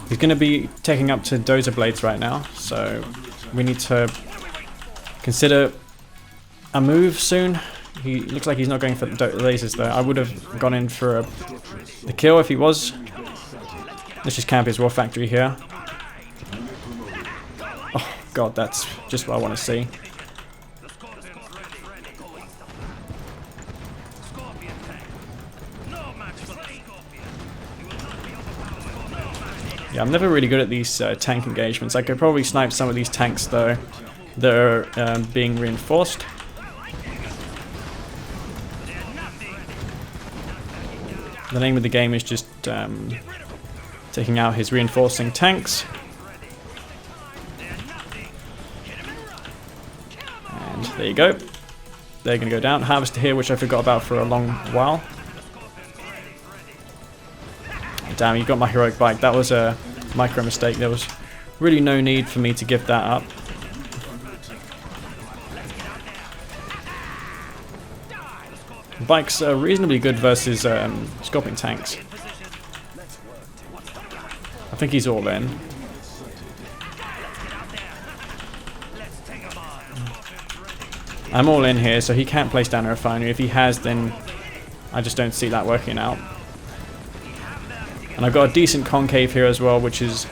He's going to be taking up to Dozer Blades right now, so we need to consider a move soon. He looks like he's not going for the lasers though. I would have gone in for the kill if he was. Let's just camp his war factory here. Oh god, that's just what I want to see. Yeah, I'm never really good at these tank engagements. I could probably snipe some of these tanks though that are being reinforced. The name of the game is just taking out his reinforcing tanks. And there you go. They're going to go down. Harvester here, which I forgot about for a long while. Damn, you got my heroic bike. That was a micro mistake. There was really no need for me to give that up. Bikes are reasonably good versus Scorpion tanks. I think he's all in. I'm all in here, so he can't place down a refinery. If he has, then I just don't see that working out. And I've got a decent concave here as well, which is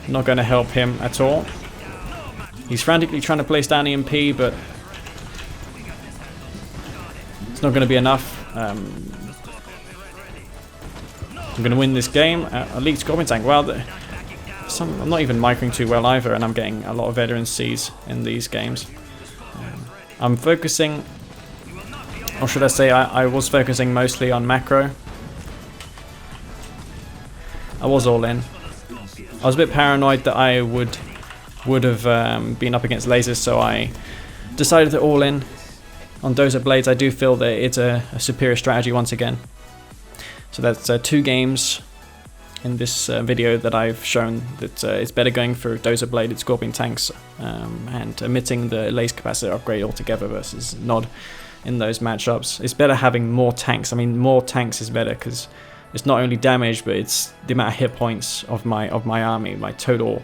not going to help him at all. He's frantically trying to place down EMP, but it's not going to be enough. I'm going to win this game. Elite Scorpion tank. Well, I'm not even microing too well either, and I'm getting a lot of veteran Cs in these games. I'm focusing, or should I say I was focusing mostly on macro. I was all in. I was a bit paranoid that I would have been up against lasers, so I decided to all in on dozer blades. I do feel that it's a superior strategy once again. So that's 2 games in this video that I've shown that it's better going for dozer bladed scorpion tanks and omitting the laser capacitor upgrade altogether versus Nod in those matchups. It's better having more tanks. I mean, more tanks is better because it's not only damage, but it's the amount of hit points of my army. My total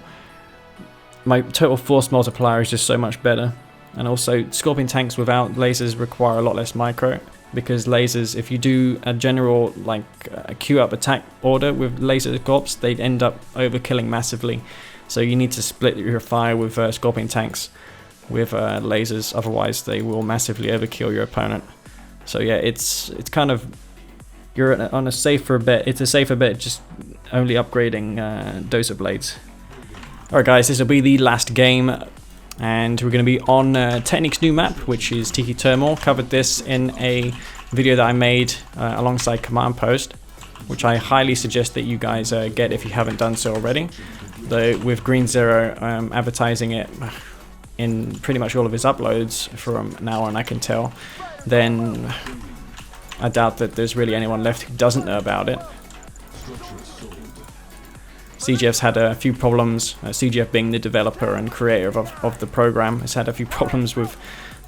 force multiplier is just so much better. And also, scorpion tanks without lasers require a lot less micro, because lasers, if you do a general like a queue up attack order with laser corps, they'd end up overkilling massively. So you need to split your fire with scorpion tanks with lasers, otherwise they will massively overkill your opponent. So yeah, it's kind of, you're on a safer bet. It's a safer bet just only upgrading dozer blades. Alright guys, this will be the last game, and we're going to be on Technique's new map, which is Tiki Turmoil. Covered this in a video that I made alongside Command Post, which I highly suggest that you guys get if you haven't done so already. Though with Green Zero advertising it in pretty much all of his uploads from now on, I can tell, then I doubt that there's really anyone left who doesn't know about it. CGF's had a few problems, CGF being the developer and creator of the program, has had a few problems with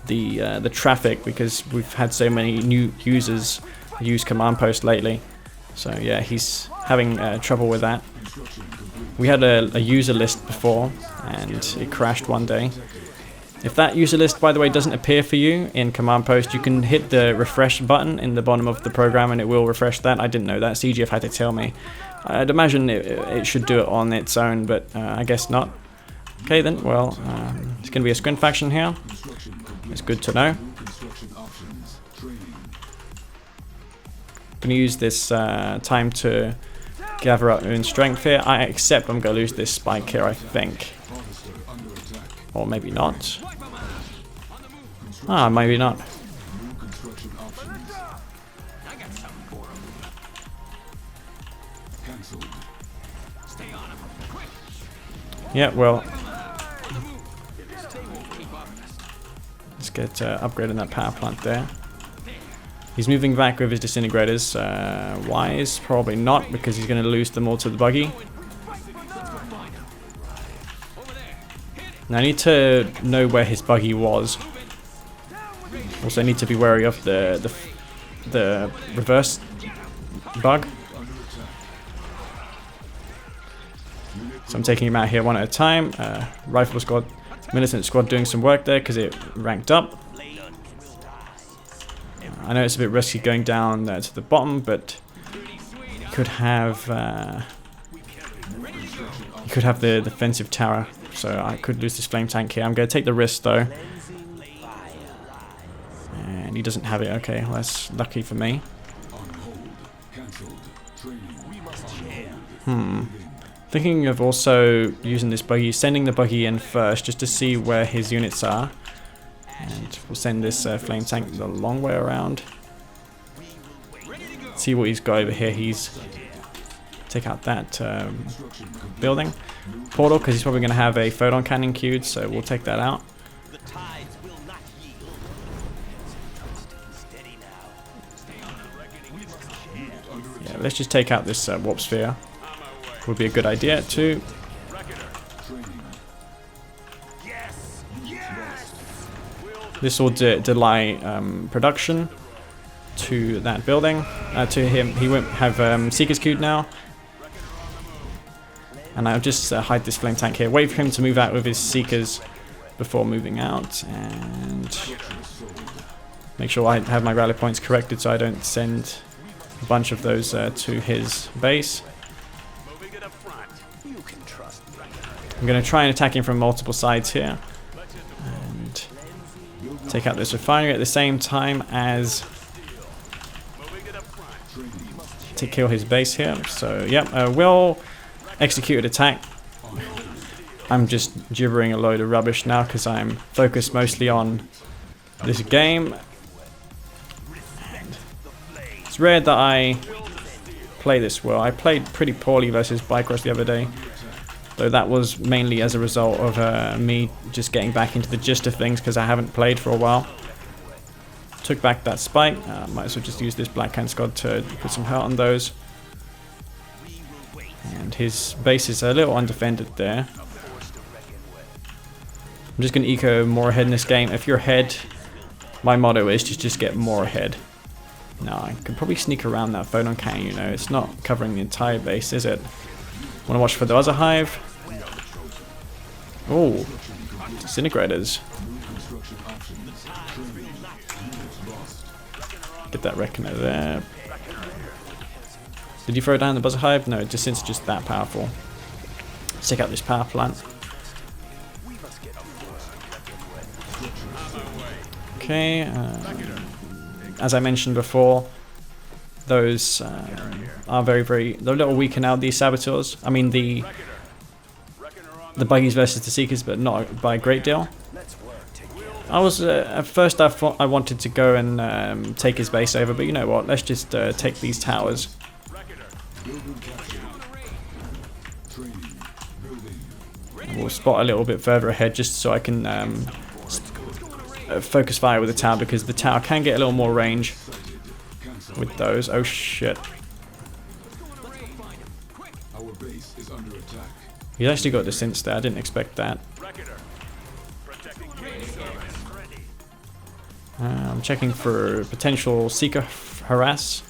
the traffic because we've had so many new users use Command Post lately. So yeah, he's having trouble with that. We had a user list before and it crashed one day. If that user list, by the way, doesn't appear for you in Command Post, you can hit the refresh button in the bottom of the program and it will refresh that. I didn't know that. CGF had to tell me. I'd imagine it should do it on its own, but I guess not. Okay then, well, it's going to be a Scrin faction here. It's good to know. I'm going to use this time to gather up in strength here. Except I'm going to lose this spike here, I think. Or maybe not. Ah, maybe not. Yeah, well, let's get upgrading that power plant there. He's moving back with his disintegrators. Wise? Probably not, because he's going to lose them all to the buggy. Now I need to know where his buggy was. Also, I need to be wary of the reverse bug. So I'm taking him out here one at a time. Rifle squad, militant squad doing some work there because it ranked up. I know it's a bit risky going down there to the bottom, but you could have the defensive tower. So I could lose this flame tank here. I'm going to take the risk though. And he doesn't have it. Okay, well, that's lucky for me. Thinking of also using this buggy, sending the buggy in first just to see where his units are. And we'll send this flame tank the long way around. See what he's got over here. He's take out that building portal because he's probably going to have a photon cannon queued, so we'll take that out. Yeah, let's just take out this warp sphere. Would be a good idea too. This will delay production to that building. To him, he won't have Seekers queued now. And I'll just hide this flame tank here. Wait for him to move out with his Seekers before moving out. And make sure I have my rally points corrected so I don't send a bunch of those to his base. I'm going to try and attack him from multiple sides here. And take out this refinery at the same time as to kill his base here. So, yep, we'll execute an attack I'm just gibbering a load of rubbish now because I'm focused mostly on this game. And it's rare that I play this well. I played pretty poorly versus Bicross the other day, though that was mainly as a result of me just getting back into the gist of things because I haven't played for a while. Took back that spike. Might as well just use this Black Hand Squad to put some hurt on those. And his base is a little undefended there. I'm just going to eco more ahead in this game. If you're ahead, my motto is to just get more ahead. Now, I could probably sneak around that photon cannon, you know. It's not covering the entire base, is it? Want to watch for the other hive? Oh, disintegrators. Get that reckoner there. Did you throw down the buzzer hive? No, just since it's just that powerful. Let's check out this power plant. Okay, as I mentioned before, those are they're a little weaker now, these saboteurs. I mean the buggies versus the seekers, but not by a great deal. I was at first I thought I wanted to go and take his base over, but you know what? Let's just take these towers. And we'll spot a little bit further ahead just so I can focus fire with the tower, because the tower can get a little more range with those. Oh shit. He's actually got the synths there. I didn't expect that. I'm checking for potential seeker harass.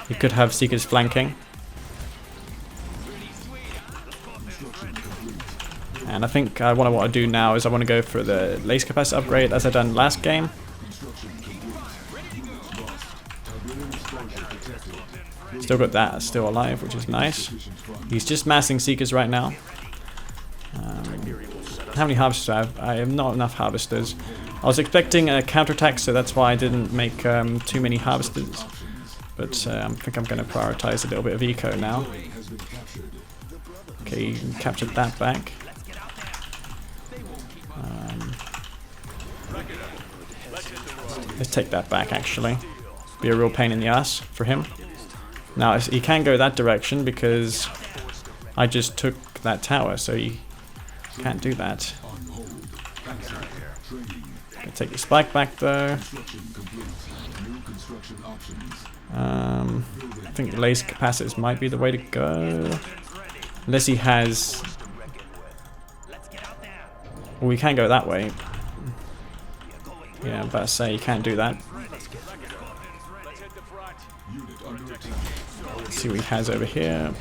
He could have seekers flanking. And I think what I want to do now is I want to go for the laser capacity upgrade as I done last game. Still got that still alive, which is nice. He's just massing seekers right now. How many harvesters do I have? I have not enough harvesters. I was expecting a counterattack, so that's why I didn't make too many harvesters. But I think I'm going to prioritize a little bit of eco now. Okay, you captured that back. Let's take that back, actually. Be a real pain in the ass for him. Now, he can go that direction because I just took that tower, so he can't do that. Gonna take the spike back, though. I think the laser capacitors might be the way to go. Unless he has... Well, we can go that way. Yeah, I'm about to say you can't do that. Let's see what he has over here.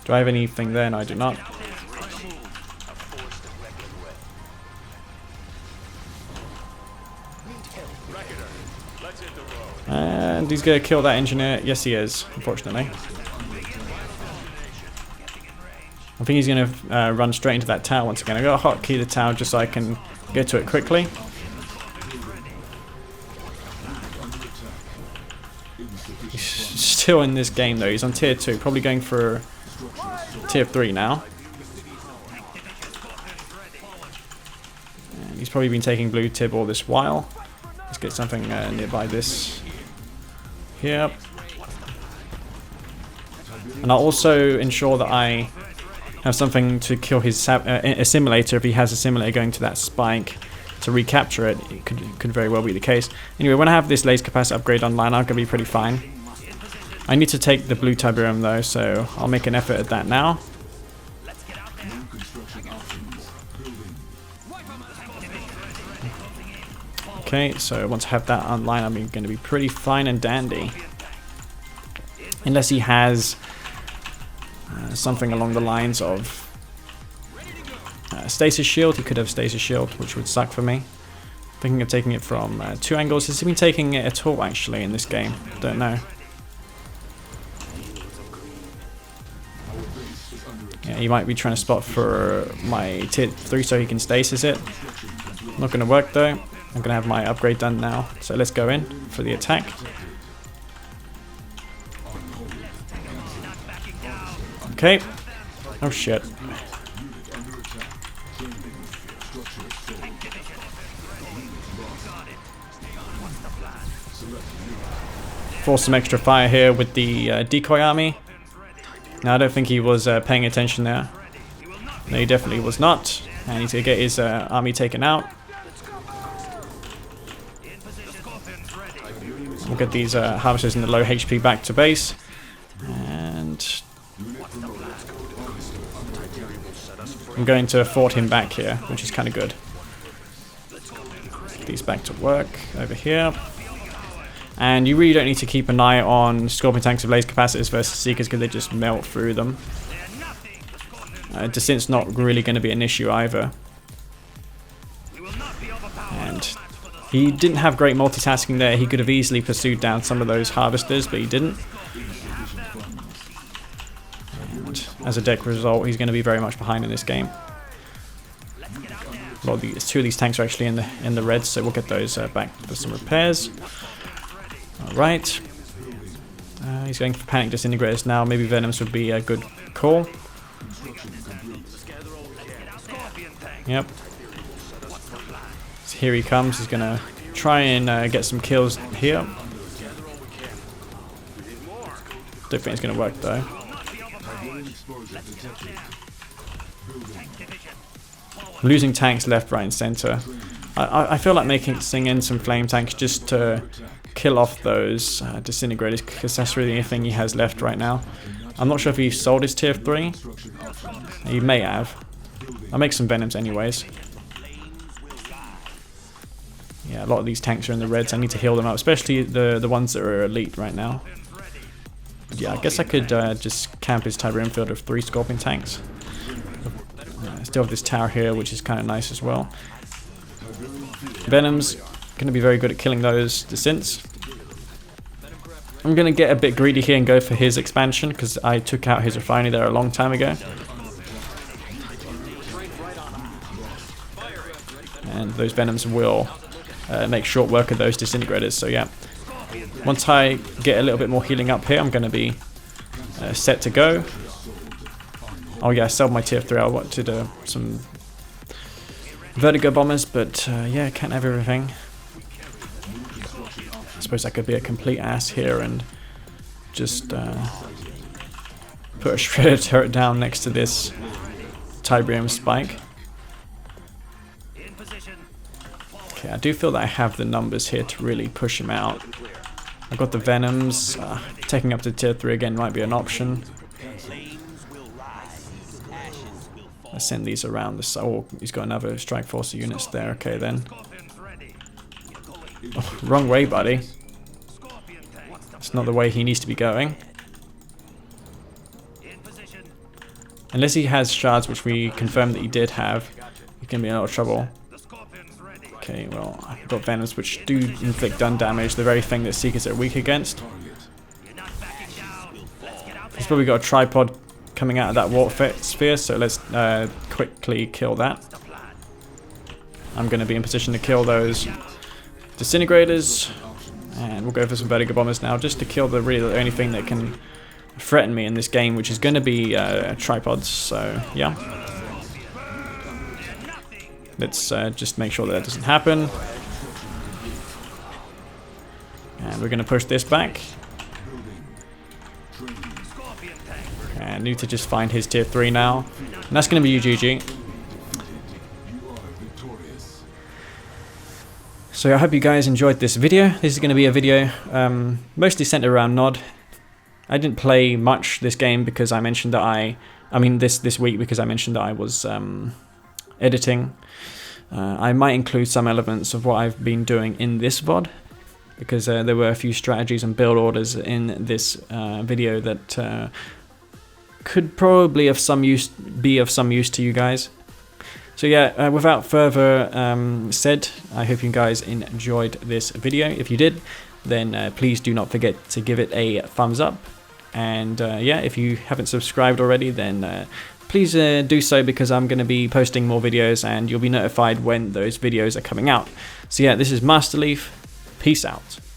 Do I have anything there? No, I do not. And he's gonna kill that engineer. Yes, he is, unfortunately. I think he's going to run straight into that tower once again. I got to hotkey the tower just so I can get to it quickly. He's still in this game though. He's on tier 2, probably going for tier 3 now. And he's probably been taking blue tib all this while. Let's get something nearby this. Here. And I'll also ensure that I have something to kill his assimilator if he has a assimilator going to that spike to recapture it. It could very well be the case. Anyway, when I have this laser capacity upgrade online, I'm going to be pretty fine. I need to take the blue Tiberium though, so I'll make an effort at that now. Okay, so once I have that online, I'm going to be pretty fine and dandy. Unless he has something along the lines of stasis shield. He could have stasis shield, which would suck for me. Thinking of taking it from 2 angles. Has he been taking it at all actually in this game? Don't know. Yeah, he might be trying to spot for my tier 3 so he can stasis it. Not going to work though. I'm going to have my upgrade done now. So let's go in for the attack. Okay. Oh shit. Force some extra fire here with the decoy army. Now I don't think he was paying attention there. No, he definitely was not. And he's going to get his army taken out. We'll get these harvesters in the low HP back to base. And I'm going to fort him back here, which is kind of good. Get these back to work over here. And you really don't need to keep an eye on Scorpion tanks with laser capacitors versus Seekers because they just melt through them. Descent's not really going to be an issue either. And he didn't have great multitasking there. He could have easily pursued down some of those harvesters, but he didn't. And as a deck result, he's going to be very much behind in this game. Well, two of these tanks are actually in the red, so we'll get those back for some repairs. Alright. He's going for panic disintegrators now. Maybe Venoms would be a good call. Yep. So here he comes. He's going to try and get some kills here. Don't think it's going to work though. I'm losing tanks left, right and center. I feel like making in some flame tanks just to kill off those disintegrators because that's really the only thing he has left right now. I'm not sure if he sold his tier 3. He may have. I'll make some Venoms anyways. Yeah, a lot of these tanks are in the reds. I need to heal them up, especially the ones that are elite right now. But yeah, I guess I could just camp his Tiberium field of 3 Scorpion tanks. Still have this tower here, which is kind of nice as well. Venom's going to be very good at killing those descents. I'm going to get a bit greedy here and go for his expansion because I took out his refinery there a long time ago. And those Venoms will make short work of those disintegrators, so yeah. Once I get a little bit more healing up here, I'm going to be set to go. Oh yeah, I sold my tier 3. I wanted some Vertigo bombers, but yeah, can't have everything. I suppose I could be a complete ass here and just put a shredder turret down next to this Tiberium spike. Okay, I do feel that I have the numbers here to really push him out. I've got the Venoms. Taking up to tier 3 again might be an option. I send these around the... Oh, he's got another Strike Force units there. Okay, then. Oh, wrong way, buddy. It's not the way he needs to be going. Unless he has shards, which we confirmed that he did have, he can be in a lot of trouble. Okay, well, I've got Venoms, which do inflict gun damage, the very thing that Seekers are weak against. He's probably got a tripod coming out of that warp sphere, so let's quickly kill that. I'm going to be in position to kill those disintegrators, and we'll go for some Vertigo bombers now, just to kill the only thing that can threaten me in this game, which is going to be tripods. So yeah, let's just make sure that doesn't happen, and we're going to push this back. I need to just find his tier 3 now. And that's going to be UGG. So I hope you guys enjoyed this video. This is going to be a video mostly centered around Nod. I didn't play much this game because I mentioned that I mean this week because I mentioned that I was editing. I might include some elements of what I've been doing in this VOD because there were a few strategies and build orders in this video that could probably be of some use to you guys. So yeah, without further said, I hope you guys enjoyed this video. If you did, then please do not forget to give it a thumbs up. And yeah, if you haven't subscribed already, then please do so, because I'm going to be posting more videos and you'll be notified when those videos are coming out. So yeah, this is Master Leaf. Peace out.